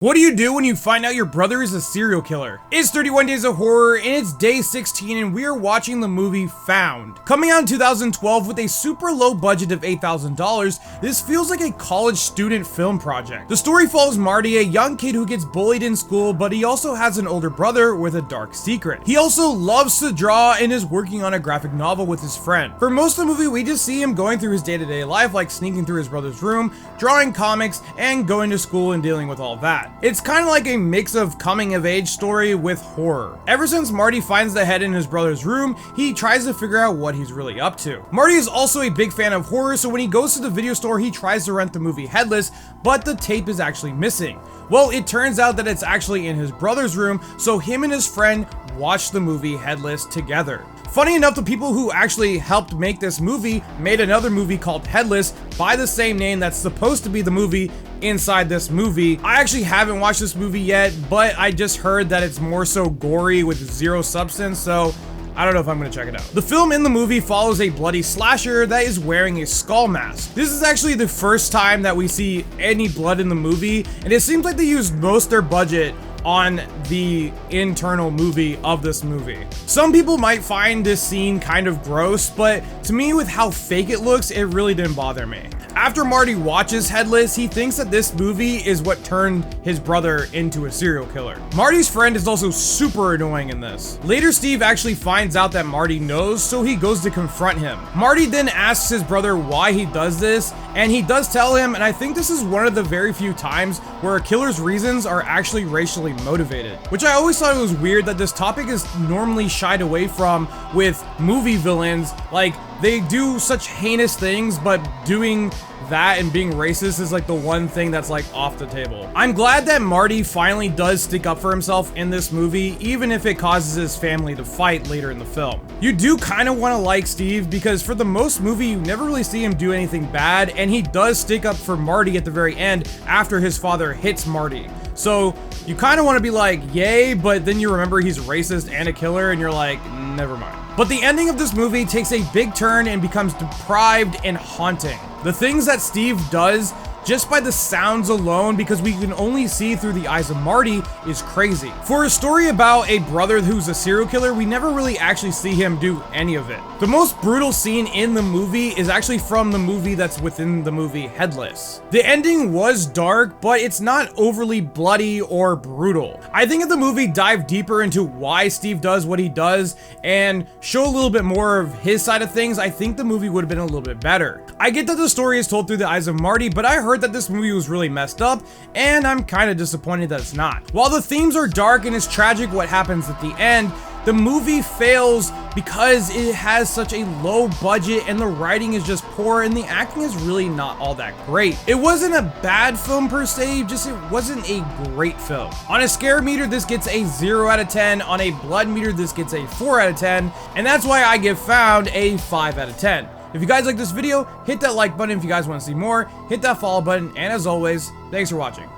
What do you do when you find out your brother is a serial killer? It's 31 Days of Horror and it's day 16 and we are watching the movie Found. Coming out in 2012 with a super low budget of $8,000, this feels like a college student film project. The story follows Marty, a young kid who gets bullied in school, but he also has an older brother with a dark secret. He also loves to draw and is working on a graphic novel with his friend. For most of the movie, we just see him going through his day-to-day life, like sneaking through his brother's room, drawing comics, and going to school and dealing with all that. It's kind of like a mix of coming of age story with horror. Ever since Marty finds the head in his brother's room, he tries to figure out what he's really up to. Marty is also a big fan of horror, so when he goes to the video store, he tries to rent the movie Headless, but the tape is actually missing. Well, it turns out that it's actually in his brother's room, so him and his friend watch the movie Headless together. Funny enough, the people who actually helped make this movie made another movie called Headless by the same name that's supposed to be the movie inside this movie. I actually haven't watched this movie yet, but I just heard that it's more so gory with zero substance, so I don't know if I'm gonna check it out. The film in the movie follows a bloody slasher that is wearing a skull mask. This is actually the first time that we see any blood in the movie, and it seems like they used most of their budget on the internal movie of this movie. Some people might find this scene kind of gross, but to me, with how fake it looks, it really didn't bother me. After Marty watches Headless, he thinks that this movie is what turned his brother into a serial killer. Marty's friend is also super annoying in this. Later, Steve actually finds out that Marty knows, so he goes to confront him. Marty then asks his brother why he does this, and he does tell him, and I think this is one of the very few times where a killer's reasons are actually racially motivated, which I always thought it was weird that this topic is normally shied away from with movie villains. Like, they do such heinous things, but doing that and being racist is like the one thing that's like off the table. I'm glad that Marty finally does stick up for himself in this movie, even if it causes his family to fight later in the film. You do kind of want to like Steve because for the most movie, you never really see him do anything bad, and he does stick up for Marty at the very end after his father hits Marty. So you kind of want to be like, yay, but then you remember he's racist and a killer and you're like, never mind. But the ending of this movie takes a big turn and becomes deprived and haunting. The things that Steve does, just by the sounds alone, because we can only see through the eyes of Marty, is crazy. For a story about a brother who's a serial killer, we never really actually see him do any of it. The most brutal scene in the movie is actually from the movie that's within the movie Headless. The ending was dark, but it's not overly bloody or brutal. I think if the movie dived deeper into why Steve does what he does and show a little bit more of his side of things, I think the movie would have been a little bit better. I get that the story is told through the eyes of Marty, but I heard that this movie was really messed up, and I'm kind of disappointed that it's not. While the themes are dark and it's tragic what happens at the end, the movie fails because it has such a low budget and the writing is just poor and the acting is really not all that great. It wasn't a bad film per se, just it wasn't a great film. On a scare meter, this gets a 0 out of 10. On a blood meter, this gets a 4 out of 10. And that's why I give Found a 5 out of 10. If you guys like this video, hit that like button if you guys want to see more, hit that follow button, and as always, thanks for watching.